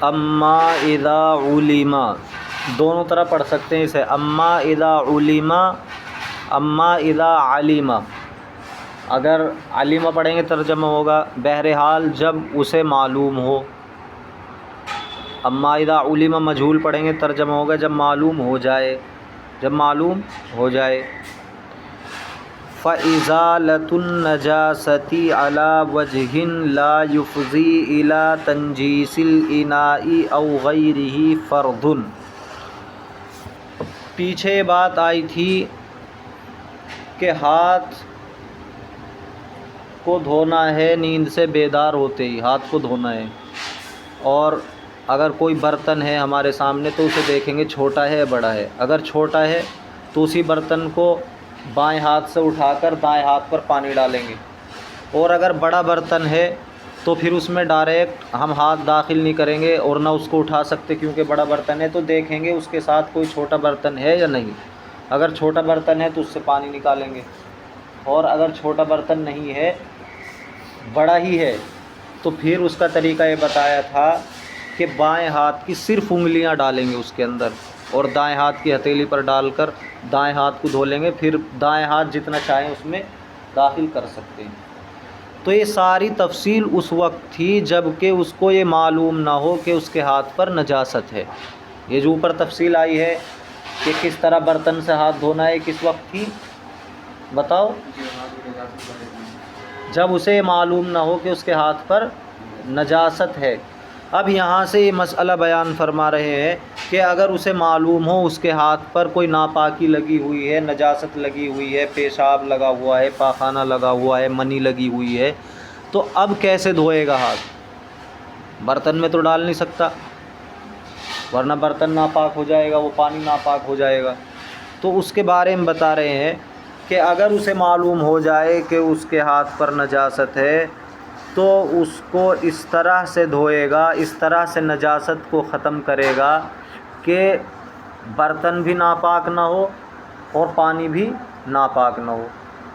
اما اذا علم، دونوں طرح پڑھ سکتے ہیں اسے، اما اذا علم، اما اذا علم، اگر علم پڑھیں گے ترجمہ ہوگا بہرحال جب اسے معلوم ہو، اما اذا علم مجہول پڑھیں گے ترجمہ ہوگا جب معلوم ہو جائے، جب معلوم ہو جائے۔ فَإِزَالَةُ النَّجَاسَةِ عَلَى وَجْهٍ لَا يُفْضِي إِلَى تَنْجِيسِ الْإِنَاءِ أَوْ غَيْرِهِ فَرْضٌ۔ پیچھے یہ بات آئی تھی کہ ہاتھ کو دھونا ہے نیند سے بیدار ہوتے ہی، ہاتھ کو دھونا ہے، اور اگر کوئی برتن ہے ہمارے سامنے تو اسے دیکھیں گے چھوٹا ہے یا بڑا ہے، اگر چھوٹا ہے تو اسی برتن کو بائیں ہاتھ سے اٹھا کر دائیں ہاتھ پر پانی ڈالیں گے، اور اگر بڑا برتن ہے تو پھر اس میں ڈائریکٹ ہم ہاتھ داخل نہیں کریں گے اور نہ اس کو اٹھا سکتے کیونکہ بڑا برتن ہے، تو دیکھیں گے اس کے ساتھ کوئی چھوٹا برتن ہے یا نہیں، اگر چھوٹا برتن ہے تو اس سے پانی نکالیں گے، اور اگر چھوٹا برتن نہیں ہے بڑا ہی ہے تو پھر اس کا طریقہ یہ بتایا تھا کہ بائیں ہاتھ کی صرف انگلیاں ڈالیں گے اس کے اندر، اور دائیں ہاتھ کی ہتھیلی پر ڈال کر دائیں ہاتھ کو دھو لیں گے، پھر دائیں ہاتھ جتنا چاہیں اس میں داخل کر سکتے ہیں۔ تو یہ ساری تفصیل اس وقت تھی جب کہ اس کو یہ معلوم نہ ہو کہ اس کے ہاتھ پر نجاست ہے۔ یہ جو اوپر تفصیل آئی ہے کہ کس طرح برتن سے ہاتھ دھونا ہے کس وقت تھی بتاؤ؟ جب اسے معلوم نہ ہو کہ اس کے ہاتھ پر نجاست ہے۔ اب یہاں سے یہ مسئلہ بیان فرما رہے ہیں کہ اگر اسے معلوم ہو اس کے ہاتھ پر کوئی ناپاکی لگی ہوئی ہے، نجاست لگی ہوئی ہے، پیشاب لگا ہوا ہے، پاخانہ لگا ہوا ہے، منی لگی ہوئی ہے، تو اب کیسے دھوئے گا ہاتھ؟ برتن میں تو ڈال نہیں سکتا ورنہ برتن ناپاک ہو جائے گا، وہ پانی ناپاک ہو جائے گا۔ تو اس کے بارے میں بتا رہے ہیں کہ اگر اسے معلوم ہو جائے کہ اس کے ہاتھ پر نجاست ہے تو اس کو اس طرح سے دھوئے گا، اس طرح سے نجاست کو ختم کرے گا کہ برتن بھی ناپاک نہ ہو اور پانی بھی ناپاک نہ ہو۔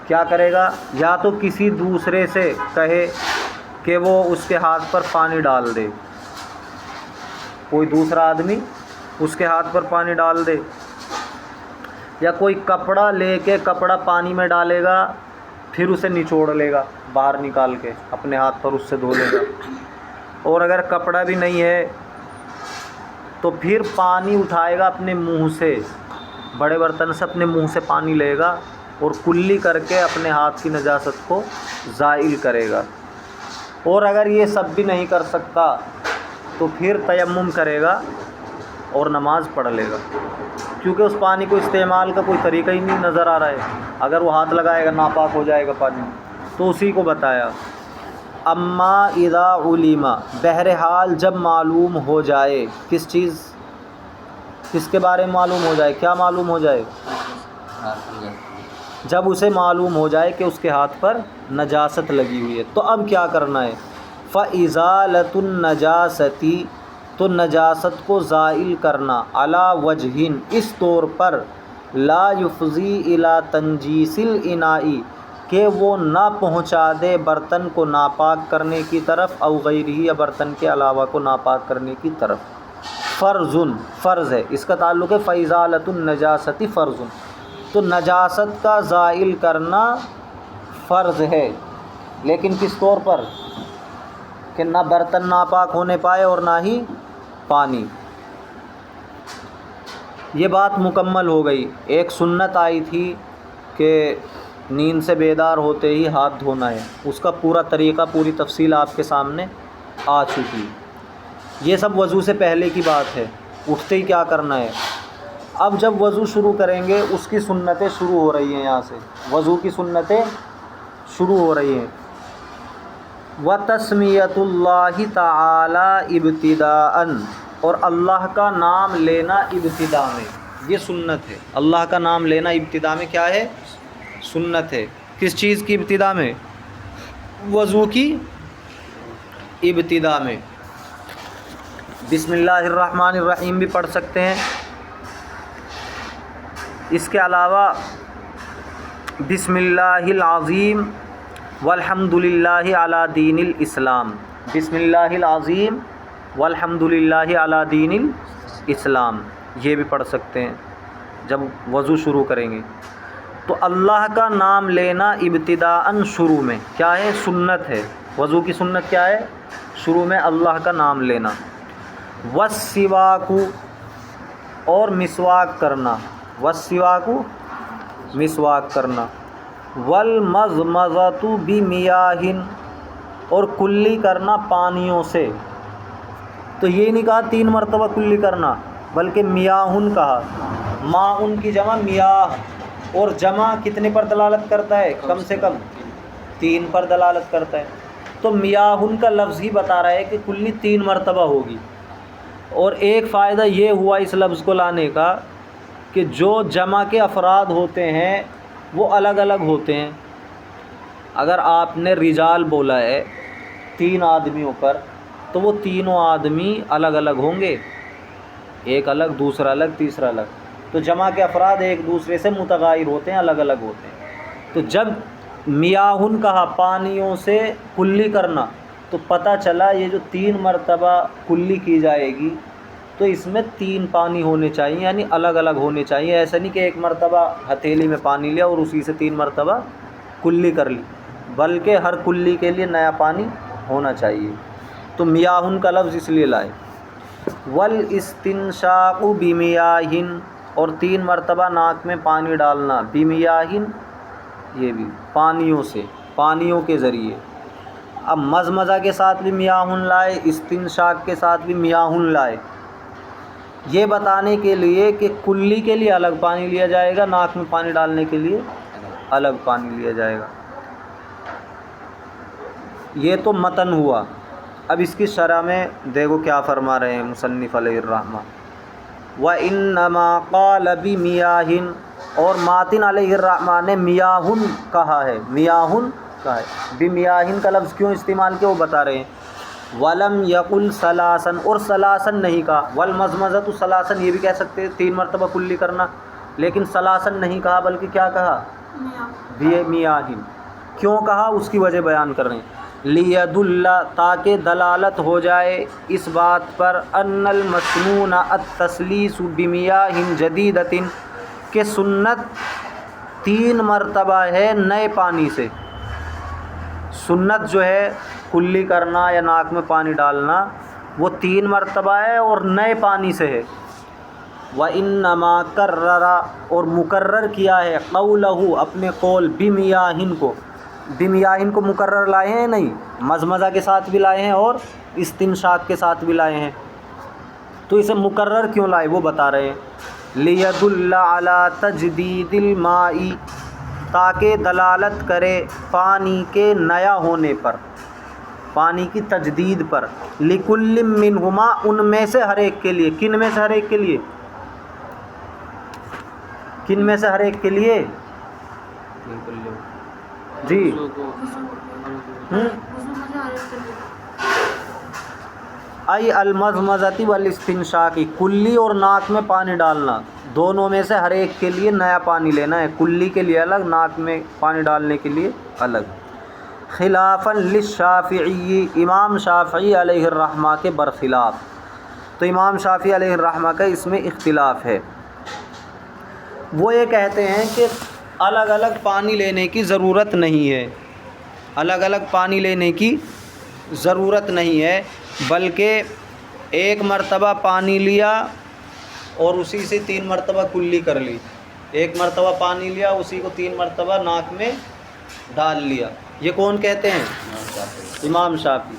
کیا کرے گا؟ یا تو کسی دوسرے سے کہے کہ وہ اس کے ہاتھ پر پانی ڈال دے، کوئی دوسرا آدمی اس کے ہاتھ پر پانی ڈال دے، یا کوئی کپڑا لے کے کپڑا پانی میں ڈالے گا پھر اسے نچوڑ لے گا باہر نکال کے اپنے ہاتھ پر اس سے دھو لے گا، اور اگر کپڑا بھی نہیں ہے تو پھر پانی اٹھائے گا اپنے منہ سے، بڑے برتن سے اپنے منہ سے پانی لے گا اور کلی کر کے اپنے ہاتھ کی نجاست کو زائل کرے گا۔ اور اگر یہ سب بھی نہیں کر سکتا تو پھر تیمم کرے گا اور نماز پڑھ لے گا، کیونکہ اس پانی کو استعمال کا کوئی طریقہ ہی نہیں نظر آ رہا ہے، اگر وہ ہاتھ لگائے گا ناپاک ہو جائے گا پانی۔ تو اسی کو بتایا اما اذا علم، بہرحال جب معلوم ہو جائے، کس چیز، کس کے بارے میں معلوم ہو جائے؟ کیا معلوم ہو جائے؟ جب اسے معلوم ہو جائے کہ اس کے ہاتھ پر نجاست لگی ہوئی ہے تو اب کیا کرنا ہے؟ فَإِزَالَةُ النَّجَاسَةِ، تو نجاست کو زائل کرنا، عَلَى وَجْهٍ، اس طور پر، لا يفضی الی تنجیس الاناء، کہ وہ نہ پہنچا دے برتن کو ناپاک کرنے کی طرف، او غیرہ، یا برتن کے علاوہ کو ناپاک کرنے کی طرف۔ فرضٌ، فرض ہے، اس کا تعلق ہے فَإِزَالَةُ النَّجَاسَةِ فرضٌ، تو نجاست کا زائل کرنا فرض ہے، لیکن کس طور پر کہ نہ برتن ناپاک ہونے پائے اور نہ ہی پانی۔ یہ بات مکمل ہو گئی۔ ایک سنت آئی تھی کہ نیند سے بیدار ہوتے ہی ہاتھ دھونا ہے، اس کا پورا طریقہ، پوری تفصیل آپ کے سامنے آ چکی۔ یہ سب وضو سے پہلے کی بات ہے، اٹھتے ہی کیا کرنا ہے۔ اب جب وضو شروع کریں گے اس کی سنتیں شروع ہو رہی ہیں، یہاں سے وضو کی سنتیں شروع ہو رہی ہیں۔ وَتَسْمِيَةُ اللَّهِ تَعَالَى ابتداءً، اور اللہ کا نام لینا ابتدا میں، یہ سنت ہے۔ اللہ کا نام لینا ابتدا میں کیا ہے؟ سنت ہے۔ کس چیز کی ابتدا میں؟ وضو کی ابتدا میں۔ بسم اللہ الرحمن الرحیم بھی پڑھ سکتے ہیں، اس کے علاوہ بسم اللہ العظیم والحمد للہ علی دین الاسلام، بسم اللہ العظیم والحمدللہ علی دین الاسلام، یہ بھی پڑھ سکتے ہیں جب وضو شروع کریں گے۔ تو اللہ کا نام لینا ابتداءً شروع میں کیا ہے؟ سنت ہے۔ وضو کی سنت کیا ہے؟ شروع میں اللہ کا نام لینا۔ والسواک، اور مسواک کرنا، والسواک مسواک کرنا، والمضمضۃ بمیاہ، اور کلی کرنا پانیوں سے۔ تو یہ نہیں کہا 3 مرتبہ کلی کرنا، بلکہ میاہن کہا۔ ماؤن کی جمع میاہ، اور جمع کتنے پر دلالت کرتا ہے؟ کم سے کم 3 پر دلالت کرتا ہے۔ تو میاہن کا لفظ ہی بتا رہا ہے کہ کلی 3 مرتبہ ہوگی۔ اور ایک فائدہ یہ ہوا اس لفظ کو لانے کا کہ جو جمع کے افراد ہوتے ہیں وہ الگ الگ ہوتے ہیں۔ اگر آپ نے رجال بولا ہے 3 آدمیوں پر، تو وہ تینوں آدمی الگ الگ ہوں گے، ایک الگ، دوسرا الگ، تیسرا الگ۔ تو جمع کے افراد ایک دوسرے سے متغیر ہوتے ہیں، الگ الگ ہوتے ہیں۔ تو جب میاہن کہا پانیوں سے کلی کرنا، تو پتہ چلا یہ جو 3 مرتبہ کلی کی جائے گی تو اس میں 3 پانی ہونے چاہیے، یعنی الگ الگ ہونے چاہیے۔ ایسا نہیں کہ ایک مرتبہ ہتھیلی میں پانی لیا اور اسی سے 3 مرتبہ کلی کر لی، بلکہ ہر کلی کے لیے نیا پانی ہونا چاہیے۔ تو میاہن کا لفظ اس لیے لائے۔ والاستنشاق بمیاہ، اور 3 مرتبہ ناک میں پانی ڈالنا، بمیاہ یہ بھی پانیوں سے، پانیوں کے ذریعے۔ اب مزمزہ کے ساتھ بھی میاہن لائے، استنشاق کے ساتھ بھی میاہن لائے، یہ بتانے کے لیے کہ کلی کے لیے الگ پانی لیا جائے گا، ناک میں پانی ڈالنے کے لیے الگ پانی لیا جائے گا۔ یہ تو متن ہوا۔ اب اس کی شرح میں دیکھو کیا فرما رہے ہیں مصنف علیہ الرحمہ۔ وَإِنَّمَا قَالَ بِمِيَاهٍ، اور ماتن علیہ الرحمہ نے میاہن کہا ہے، میاہن کہا ہے۔ بمیاہن کا لفظ کیوں استعمال کیا وہ بتا رہے ہیں۔ وَلَمْ يَقُلْ ثَلَاثًا، اور ثلاثاً نہیں کہا۔ وَالْمَضْمَضَةُ ثَلَاثًا، یہ بھی کہہ سکتے 3 مرتبہ کلی کرنا، لیکن ثلاثاً نہیں کہا، بلکہ کیا کہا؟ بمیاہن۔ کیوں کہا اس کی وجہ بیان کر رہے ہیں۔ لِيَدُلَّ، تاکہ دلالت ہو جائے اس بات پر، ان المسنون التثلیث بمیاہ جدیدۃ، کہ سنت 3 مرتبہ ہے نئے پانی سے۔ سنت جو ہے کلی کرنا یا ناک میں پانی ڈالنا وہ 3 مرتبہ ہے اور نئے پانی سے ہے۔ وَإِنَّمَا كَرَّرَ، اور مقرر کیا ہے، قَوْلَهُ، اپنے قول، بمیاہن کو، بمیاہن کو مقرر لائے ہیں، نہیں، مزمزہ کے ساتھ بھی لائے ہیں اور استنشاق کے ساتھ بھی لائے ہیں۔ تو اسے مقرر کیوں لائے وہ بتا رہے ہیں۔ لِيَدُلَّ عَلَى تَجْدِيدِ الْمَاءِ، تاکہ دلالت کرے پانی کے نیا ہونے پر، پانی کی تجدید پر۔ لِكُلٍّ مِّنْهُمَا، ان میں سے ہر ایک کے لیے۔ کن میں سے ہر ایک کے لیے؟ کن میں سے ہر ایک کے لیے؟ جی ای المضمضۃ والاستنشاق، کلی اور ناک میں پانی ڈالنا، دونوں میں سے ہر ایک کے لیے نیا پانی لینا ہے، کلی کے لیے الگ، ناک میں پانی ڈالنے کے لیے الگ۔ خلافاً للشافعی، امام شافعی علیہ الرحمہ کے برخلاف۔ تو امام شافعی علیہ الرحمہ کا اس میں اختلاف ہے۔ وہ یہ کہتے ہیں کہ الگ الگ پانی لینے کی ضرورت نہیں ہے، الگ الگ پانی لینے کی ضرورت نہیں ہے، بلکہ ایک مرتبہ پانی لیا اور اسی سے 3 مرتبہ کلی کر لی، ایک مرتبہ پانی لیا اسی کو 3 مرتبہ ناک میں ڈال لیا۔ یہ کون کہتے ہیں؟ امام شافعی۔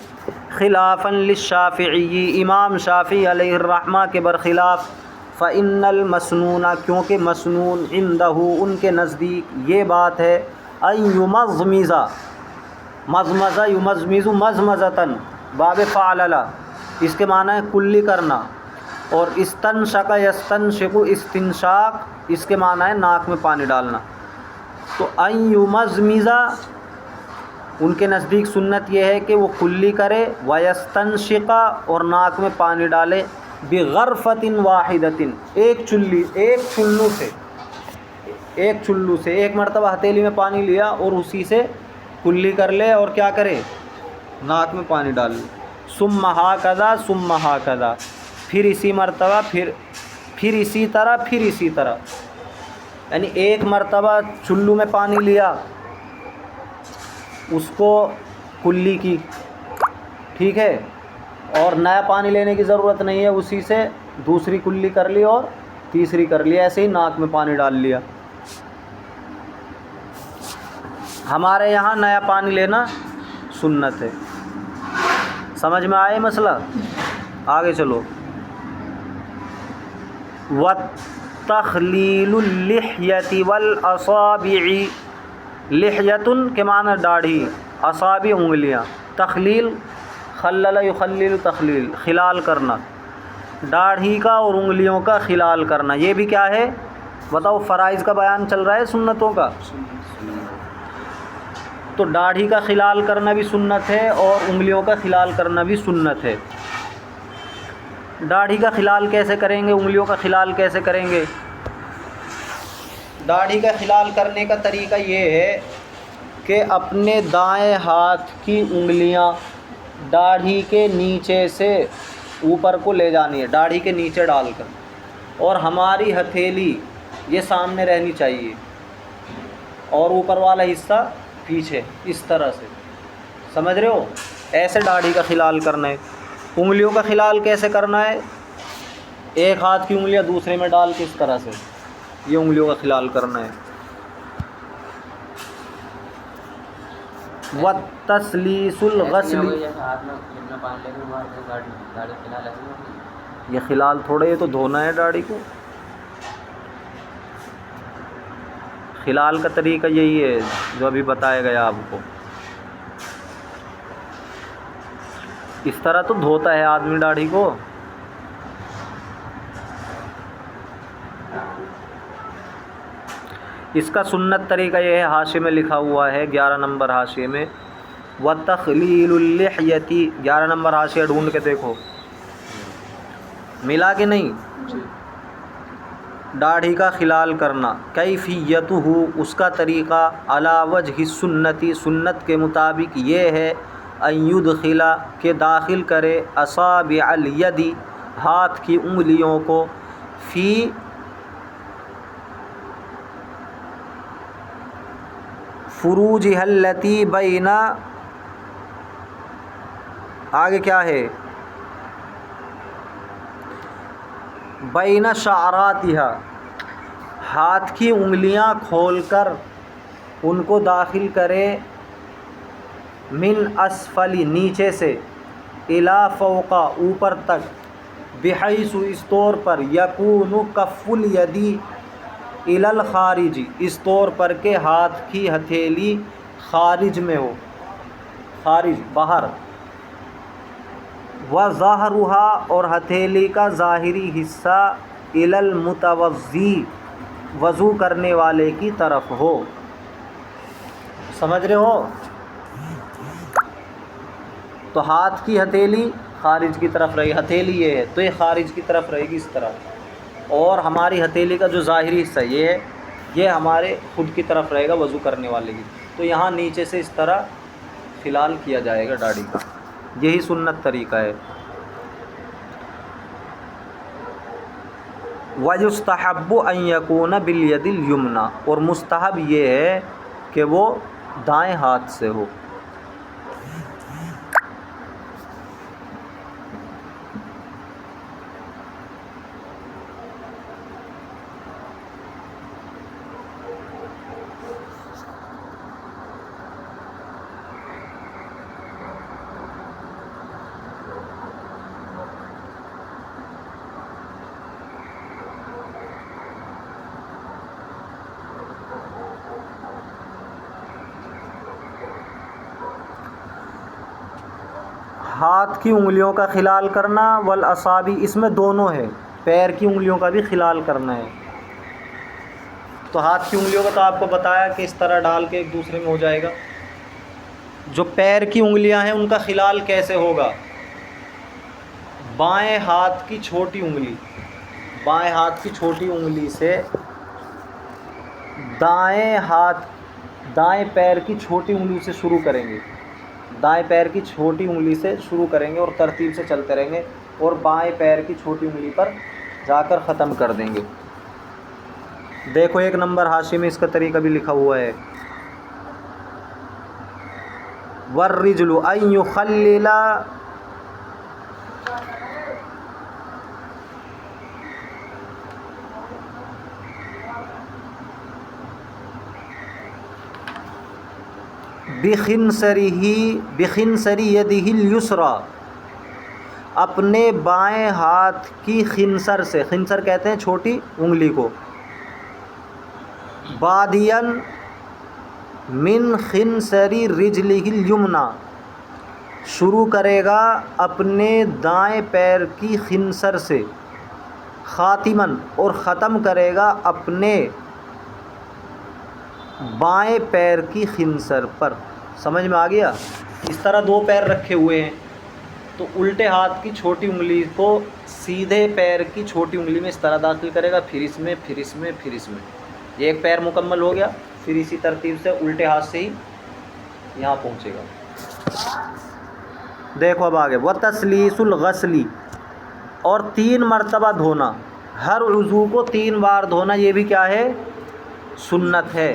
خلافاً للشافعی، امام شافعی علیہ الرحمہ کے برخلاف۔ فإن المسنون، کیونکہ مسنون، عندہ، ان کے نزدیک یہ بات ہے، ان یمضمض، مضمض یمضمض مضمضۃً، باب فعلل، اس کے معنی ہے کلی کرنا، اور استنشق یستنشق، استنشاق، اس کے معنی ہے ناک میں پانی ڈالنا۔ تو ان یمضمض، ان کے نزدیک سنت یہ ہے کہ وہ کلی کرے، ویستنشق، اور ناک میں پانی ڈالے، بغرفۃ واحدۃ، ایک چلو سے، ایک مرتبہ ہتھیلی میں پانی لیا اور اسی سے کلی کر لے اور کیا کرے؟ ناک میں پانی ڈال لے۔ ثم ہاکذا ثم ہاکذا، پھر اسی مرتبہ، پھر اسی طرح، پھر اسی طرح، یعنی ایک مرتبہ چلو میں پانی لیا، اس کو کلی کی، ٹھیک ہے، اور نیا پانی لینے کی ضرورت نہیں ہے، اسی سے دوسری کلی کر لی اور تیسری کر لی، ایسے ہی ناک میں پانی ڈال لیا۔ ہمارے یہاں نیا پانی لینا سنت ہے۔ سمجھ میں آئے مسئلہ؟ آگے چلو۔ وَتَخْلِيلُ اللِّحْيَةِ وَالْأَصَابِعِ، لحیتن کے معنی داڑھی، اصابع انگلیاں، تخلیل خلل یخلل تخلیل، خلال کرنا، داڑھی کا اور انگلیوں کا خلال کرنا، یہ بھی کیا ہے بتاؤ؟ فرائض کا بیان چل رہا ہے، سنتوں کا۔ تو داڑھی کا خلال کرنا بھی سنت ہے اور انگلیوں کا خلال کرنا بھی سنت ہے۔ داڑھی کا خلال کیسے کریں گے، انگلیوں کا خلال کیسے کریں گے؟ داڑھی کا خلال کرنے کا طریقہ یہ ہے کہ اپنے دائیں ہاتھ کی انگلیاں داڑھی کے نیچے سے اوپر کو لے جانی ہے، داڑھی کے نیچے ڈال کر، اور ہماری ہتھیلی یہ سامنے رہنی چاہیے اور اوپر والا حصہ پیچھے، اس طرح سے، سمجھ رہے ہو؟ ایسے داڑھی کا خلال کرنا ہے۔ انگلیوں کا خلال کیسے کرنا ہے؟ ایک ہاتھ کی انگلیاں دوسرے میں ڈال کے اس طرح سے، یہ انگلیوں کا خلال کرنا ہے۔ وَتَسْلِيسُ الْغَسْلِ، یہ خلال تھوڑے، یہ تو دھونا ہے داڑھی کو۔ خلال کا طریقہ یہی ہے جو ابھی بتایا گیا آپ کو، اس طرح تو دھوتا ہے آدمی داڑھی کو۔ اس کا سنت طریقہ یہ ہے، حاشیے میں لکھا ہوا ہے 11 نمبر حاشیے میں، وَتَخْلِيلُ اللِّحْيَةِ، 11 نمبر حاشیہ ڈھونڈ کے دیکھو ملا کہ نہیں۔ داڑھی کا خلال کرنا، کیفیتہ، اس کا طریقہ، علی وجہ السنتی، سنت کے مطابق یہ ہے، ان یدخل، کہ داخل کرے، اصابع الید، ہاتھ کی انگلیوں کو، فی فروجہ التی بین، آگے کیا ہے، بین شعراتہا، ہاتھ کی انگلیاں کھول کر ان کو داخل کرے، من اسفل، نیچے سے، الی فوق، اوپر تک، بحیث، اس طور پر، یکون کف الید الی الخارج، اس طور پر کہ ہاتھ کی ہتھیلی خارج میں ہو، خارج باہر، وظہرها، اور ہتھیلی کا ظاہری حصہ، الی المتوضی، وضو کرنے والے کی طرف ہو۔ سمجھ رہے ہو؟ تو ہاتھ کی ہتھیلی خارج کی طرف رہے گی، ہتھیلی یہ ہے تو یہ خارج کی طرف رہے گی اس طرح، اور ہماری ہتھیلی کا جو ظاہری حصہ یہ ہے یہ ہمارے خود کی طرف رہے گا وضو کرنے والے کی، تو یہاں نیچے سے اس طرح خلال کیا جائے گا داڑھی کا، یہی سنت طریقہ ہے۔ وَيُسْتَحَبُّ أَن يَكُونَ بِالْيَدِ الْيُمْنَى، اور مستحب یہ ہے کہ وہ دائیں ہاتھ سے ہو۔ ہاتھ کی انگلیوں کا خلال کرنا، والاصابع، اس میں دونوں ہے، پیر کی انگلیوں کا بھی خلال کرنا ہے۔ تو ہاتھ کی انگلیوں کا تو آپ کو بتایا کہ اس طرح ڈال کے ایک دوسرے میں ہو جائے گا۔ جو پیر کی انگلیاں ہیں ان کا خلال کیسے ہوگا؟ بائیں ہاتھ کی چھوٹی انگلی، بائیں ہاتھ کی چھوٹی انگلی سے دائیں پیر کی چھوٹی انگلی سے شروع کریں گے، دائیں پیر کی چھوٹی انگلی سے شروع کریں گے اور ترتیب سے چلتے رہیں گے اور بائیں پیر کی چھوٹی انگلی پر جا کر ختم کر دیں گے۔ دیکھو 1 نمبر حاشیے میں اس کا طریقہ بھی لکھا ہوا ہے، والرجل ان یخلل بخنصری یدہ الیسریٰ، اپنے بائیں ہاتھ کی خنصر سے، خنصر کہتے ہیں چھوٹی انگلی کو، بادین من خنصری رجلہ الیمنیٰ، شروع کرے گا اپنے دائیں پیر کی خنصر سے، خاتماً اور ختم کرے گا اپنے بائیں پیر کی خنصر پر۔ سمجھ میں آ گیا؟ اس طرح 2 پیر رکھے ہوئے ہیں تو الٹے ہاتھ کی چھوٹی انگلی کو سیدھے پیر کی چھوٹی انگلی میں اس طرح داخل کرے گا، پھر اس میں، پھر اس میں، پھر اس میں، یہ ایک پیر مکمل ہو گیا۔ پھر اسی ترتیب سے الٹے ہاتھ سے ہی یہاں پہنچے گا۔ دیکھو اب آگے، وتسلیس الغسل، اور 3 مرتبہ دھونا، ہر عضو کو 3 بار دھونا، یہ بھی کیا ہے؟ سنت ہے۔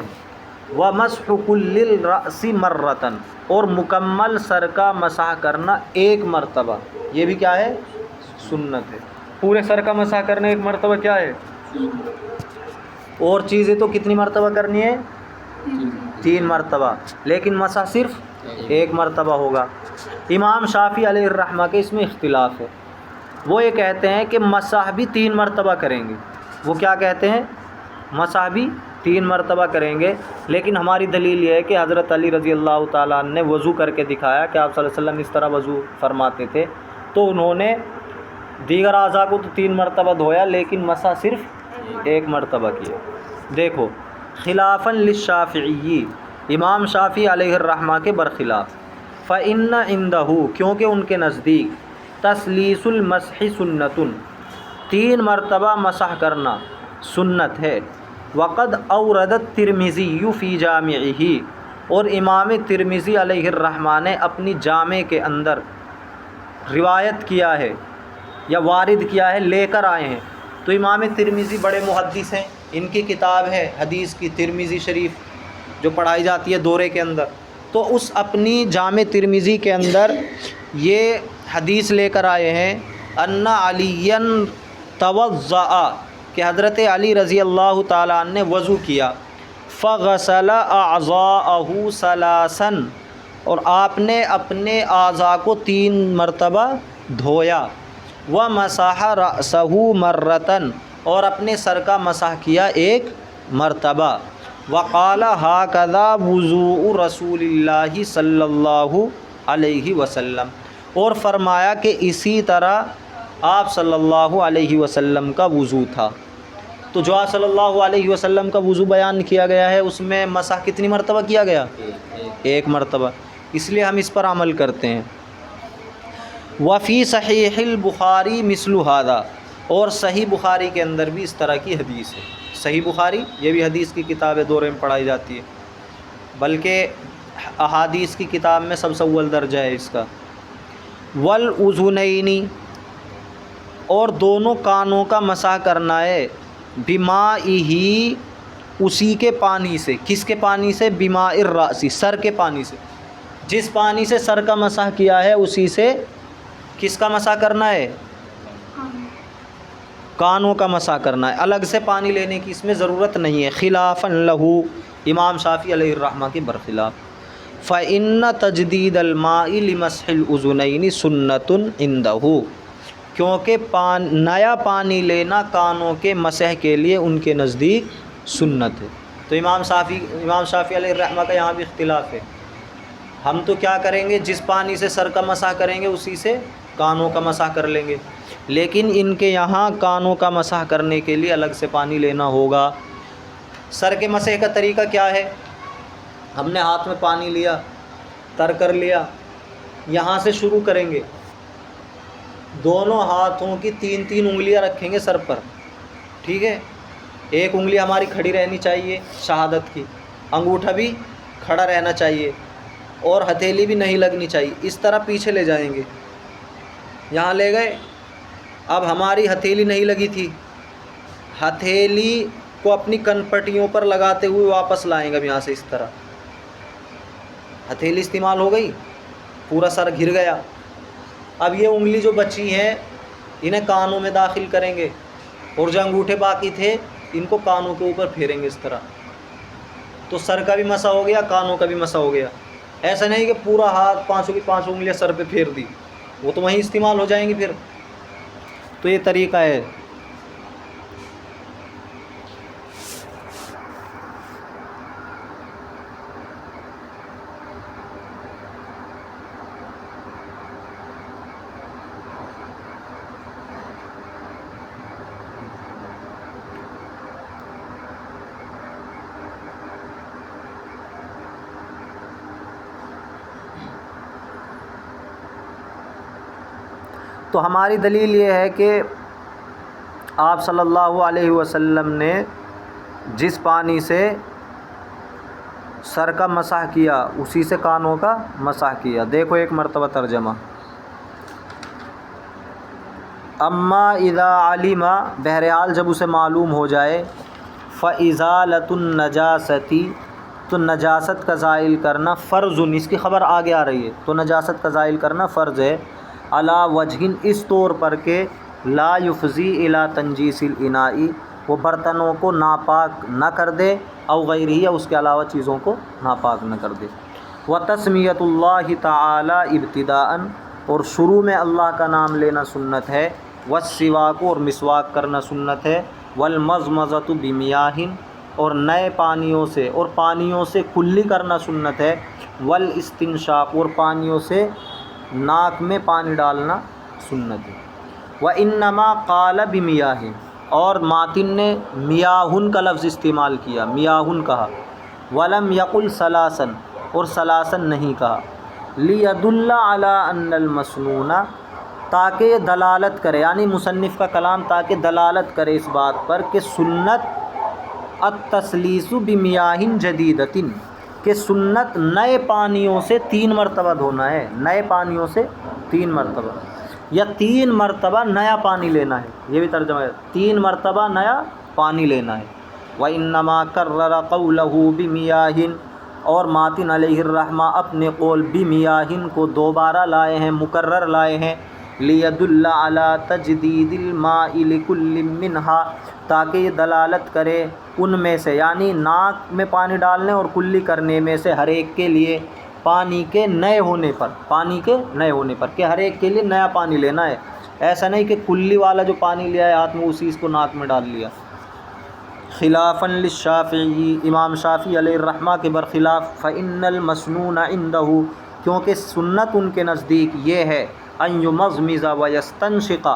ومسح کل الرأس مرۃ، اور مکمل سر کا مسح کرنا 1 مرتبہ، یہ بھی کیا ہے؟ سنت ہے۔ پورے سر کا مسح کرنا 1 مرتبہ کیا ہے؟ اور چیزیں تو کتنی مرتبہ کرنی ہے؟ 3 مرتبہ، لیکن مسح صرف 1 مرتبہ ہوگا۔ امام شافعی علیہ الرحمہ کے اس میں اختلاف ہے، وہ یہ کہتے ہیں کہ مسح بھی 3 مرتبہ کریں گے۔ وہ کیا کہتے ہیں؟ مسح بھی 3 مرتبہ کریں گے، لیکن ہماری دلیل یہ ہے کہ حضرت علی رضی اللہ تعالیٰ عنہ نے وضو کر کے دکھایا کہ آپ صلی اللہ علیہ وسلم اس طرح وضو فرماتے تھے، تو انہوں نے دیگر اعضاء کو تو 3 مرتبہ دھویا، لیکن مسح صرف 1 مرتبہ کیا۔ دیکھو، خلافاً للشافعی، امام شافعی علیہ الرحمہ کے برخلاف، فإن عندہ، کیونکہ ان کے نزدیک تسلیس المسح سنۃ، 3 مرتبہ مسح کرنا سنت ہے۔ وقد اورد الترمذی فی جامعہ، اور امام ترمذی علیہ الرحمہ نے اپنی جامع کے اندر روایت کیا ہے یا وارد کیا ہے، لے کر آئے ہیں۔ تو امام ترمذی بڑے محدث ہیں، ان کی کتاب ہے حدیث کی ترمذی شریف، جو پڑھائی جاتی ہے دورے کے اندر، تو اس اپنی جامع ترمذی کے اندر یہ حدیث لے کر آئے ہیں، ان علی توضأ، کہ حضرت علی رضی اللہ تعالیٰ عنہ نے وضو کیا، فغسل اعضاءہ ثلاثا، اور آپ نے اپنے اعضاء کو 3 مرتبہ دھویا، ومسح رأسہ مرۃ، اور اپنے سر کا مسح کیا 1 مرتبہ، وقال ہکذا وضوء رسول اللہ صلی اللہ علیہ وسلم، اور فرمایا کہ اسی طرح آپ صلی اللہ علیہ وسلم کا وضو تھا۔ تو جو آپ صلی اللہ علیہ وسلم کا وضو بیان کیا گیا ہے، اس میں مسح کتنی مرتبہ کیا گیا؟ 1 مرتبہ، اس لیے ہم اس پر عمل کرتے ہیں۔ وفی صحیح البخاری مثل ھذا، اور صحیح بخاری کے اندر بھی اس طرح کی حدیث ہے۔ صحیح بخاری یہ بھی حدیث کی کتاب ہے، دورے میں پڑھائی جاتی ہے، بلکہ احادیث کی کتاب میں سب سے اول درجہ ہے اس کا۔ والاذنین، اور دونوں کانوں کا مسح کرنا ہے، بمائہ، اسی کے پانی سے۔ کس کے پانی سے؟ بماء الرأس، سر کے پانی سے۔ جس پانی سے سر کا مسح کیا ہے اسی سے کس کا مسح کرنا ہے؟ کانوں کا مسح کرنا ہے، الگ سے پانی لینے کی اس میں ضرورت نہیں ہے۔ خلافاً لہ، امام شافعی علیہ الرحمہ کے برخلاف، فإن تجدید الماء لمسح الأذنین سنۃ عندہ، کیونکہ نیا پانی لینا کانوں کے مسح کے لیے ان کے نزدیک سنت ہے۔ تو امام شافعی علیہ الرحمہ کا یہاں بھی اختلاف ہے۔ ہم تو کیا کریں گے؟ جس پانی سے سر کا مسح کریں گے اسی سے کانوں کا مسح کر لیں گے، لیکن ان کے یہاں کانوں کا مسح کرنے کے لیے الگ سے پانی لینا ہوگا۔ سر کے مسح کا طریقہ کیا ہے؟ ہم نے ہاتھ میں پانی لیا، تر کر لیا، یہاں سے شروع کریں گے، دونوں ہاتھوں کی 3 انگلیاں رکھیں گے سر پر، ٹھیک ہے؟ ایک انگلی ہماری کھڑی رہنی چاہیے شہادت کی، انگوٹھا بھی کھڑا رہنا چاہیے، اور ہتھیلی بھی نہیں لگنی چاہیے، اس طرح پیچھے لے جائیں گے، یہاں لے گئے، اب ہماری ہتھیلی نہیں لگی تھی، ہتھیلی کو اپنی کن پٹیوں پر لگاتے ہوئے واپس لائیں گے اب یہاں سے، اس طرح ہتھیلی استعمال ہو گئی، پورا سر گھر گیا، اب یہ انگلی جو بچی ہیں انہیں کانوں میں داخل کریں گے، اور جو انگوٹھے باقی تھے ان کو کانوں کے اوپر پھیریں گے اس طرح، تو سر کا بھی مسح ہو گیا، کانوں کا بھی مسح ہو گیا۔ ایسا نہیں کہ پورا ہاتھ پانچوں کی پانچوں انگلیاں سر پہ پھیر دی، وہ تو وہیں استعمال ہو جائیں گی پھر، تو یہ طریقہ ہے۔ تو ہماری دلیل یہ ہے کہ آپ صلی اللہ علیہ وسلم نے جس پانی سے سر کا مسح کیا اسی سے کانوں کا مسح کیا۔ دیکھو ایک مرتبہ ترجمہ، اما اذا علم، بہرحال جب اسے معلوم ہو جائے، فازالۃ النجاست، تو نجاست کا زائل کرنا فرض، اس کی خبر آگے آ رہی ہے، تو نجاست کا زائل کرنا فرض ہے، علی وجہ، اس طور پر کہ لا یفضی الی تنجیس الاناء، وہ برتنوں کو ناپاک نہ کر دے، او غیرہ، یا اس کے علاوہ چیزوں کو ناپاک نہ کر دے۔ وتسمیۃ اللہ تعالی ابتداء، اور شروع میں اللہ کا نام لینا سنت ہے، والسواک، اور مسواک کرنا سنت ہے، والمضمضۃ بمیاہ، اور نئے پانیوں سے، اور پانیوں سے کلی کرنا سنت ہے، والاستنشاق، اور پانیوں سے ناک میں پانی ڈالنا سنت ہے۔ وانما قال بمیاہ، اور ماتن نے میاہن کا لفظ استعمال کیا، میاہن کہا، ولم یقل ثلاثن، اور ثلاثن نہیں کہا، لیدل علی ان المسنون، تاکہ یہ دلالت کرے، یعنی مصنف کا کلام تاکہ دلالت کرے اس بات پر کہ سنت التسلیس بمیاہ جدیدۃ، کہ سنت نئے پانیوں سے 3 مرتبہ دھونا ہے، نئے پانیوں سے 3 مرتبہ، یا 3 مرتبہ نیا پانی لینا ہے، یہ بھی ترجمہ ہے، 3 مرتبہ نیا پانی لینا ہے۔ وانما کرر قولہ بمیاہ، اور ماتن علیہ الرحمہ اپنے قول بمیاہ کو دوبارہ لائے ہیں، مکرر لائے ہیں، لیدل علی تجدید الماء لکل منہا، تاکہ یہ دلالت کرے ان میں سے، یعنی ناک میں پانی ڈالنے اور کلی کرنے میں سے، ہر ایک کے لیے پانی کے نئے ہونے پر، پانی کے نئے ہونے پر، کہ ہر ایک کے لیے نیا پانی لینا ہے، ایسا نہیں کہ کلی والا جو پانی لیا ہے ہاتھ میں اسی اس کو ناک میں ڈال لیا۔ خلافاً للشافعی، امام شافعی علیہ الرحمہ کے برخلاف، فإن المسنون عنده، کیونکہ سنت ان کے نزدیک یہ ہے، ان یمضمض ویستنشق،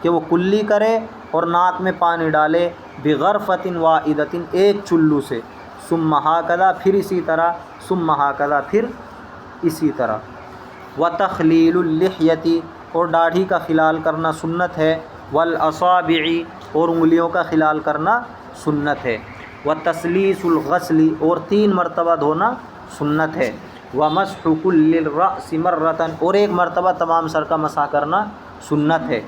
کہ وہ کلی کرے اور ناک میں پانی ڈالے، بغرفۃ واحدۃ، ایک چلو سے، ثم ہکذا، پھر اسی طرح، ثم ہکذا، پھر اسی طرح۔ وتخلیل اللحیۃ، اور داڑھی کا خلال کرنا سنت ہے، والاصابع، اور انگلیوں کا خلال کرنا سنت ہے، وتسلیس الغسل، اور 3 مرتبہ دھونا سنت ہے، ومسح کل الرأس مرۃ، اور 1 مرتبہ تمام سر کا مسح کرنا سنت ہے،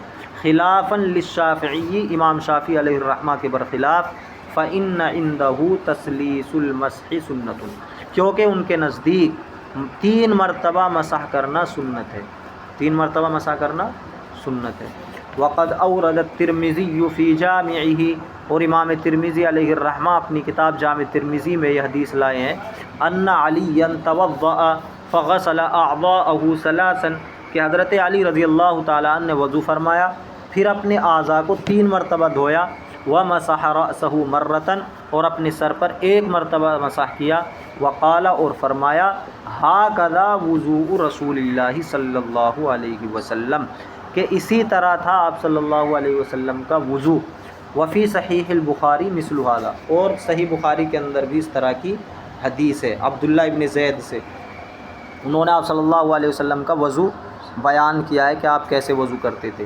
خلافاً للشافعی، امام شافعی علیہ الرحمہ کے برخلاف، فإن عنده تسلیس المسح سنت، کیونکہ ان کے نزدیک 3 مرتبہ مسح کرنا سنت ہے، 3 مرتبہ مسح کرنا سنت ہے۔ وقد اورد الترمذی فی جامعہ، اور امام ترمذی علیہ الرحمہ اپنی کتاب جامع ترمذی میں یہ حدیث لائے ہیں، ان علیٰ توضأ فغسل اعضاءہ ثلاثا، کہ حضرت علی رضی اللہ تعالیٰ عنہ نے وضو فرمایا پھر اپنے اعضاء کو 3 مرتبہ دھویا، ومسح رأسہ مرۃ، اور اپنے سر پر 1 مرتبہ مسح کیا، وقال، اور فرمایا، ھاکذا وضوء رسول اللہ صلی اللہ علیہ وسلم، کہ اسی طرح تھا آپ صلی اللہ علیہ وسلم کا وضو۔ وفی صحیح البخاری مثل ھذا، اور صحیح بخاری کے اندر بھی اس طرح کی حدیث ہے، عبداللہ ابن زید سے، انہوں نے آپ صلی اللہ علیہ وسلم کا وضو بیان کیا ہے کہ آپ کیسے وضو کرتے تھے۔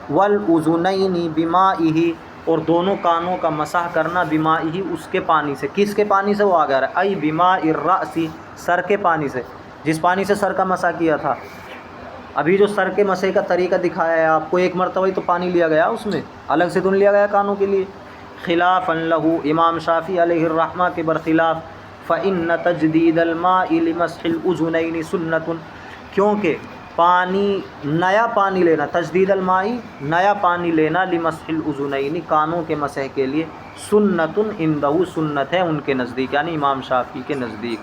والاذنین بمائہ، اور دونوں کانوں کا مسح کرنا بمائہ، اس کے پانی سے، کس کے پانی سے، وہ آگے آ رہا ہے، ای بماء الرأس، سر کے پانی سے، جس پانی سے سر کا مسح کیا تھا. ابھی جو سر کے مسح کا طریقہ دکھایا ہے آپ کو، ایک مرتبہ ہی تو پانی لیا گیا اس میں، الگ سے تو نہیں لیا گیا کانوں کے لیے. خلافاً لہ، امام شافعی علیہ الرحمہ کے برخلاف، فإن تجدید الماء لمسح الأذنین سنۃ، کیونکہ پانی، نیا پانی لینا، تجدید الماء نیا پانی لینا، لمسح الاذنین کانوں کے مسح کے لیے، سنۃ عندہ سنت ہے ان کے نزدیک، یعنی امام شافعی کے نزدیک.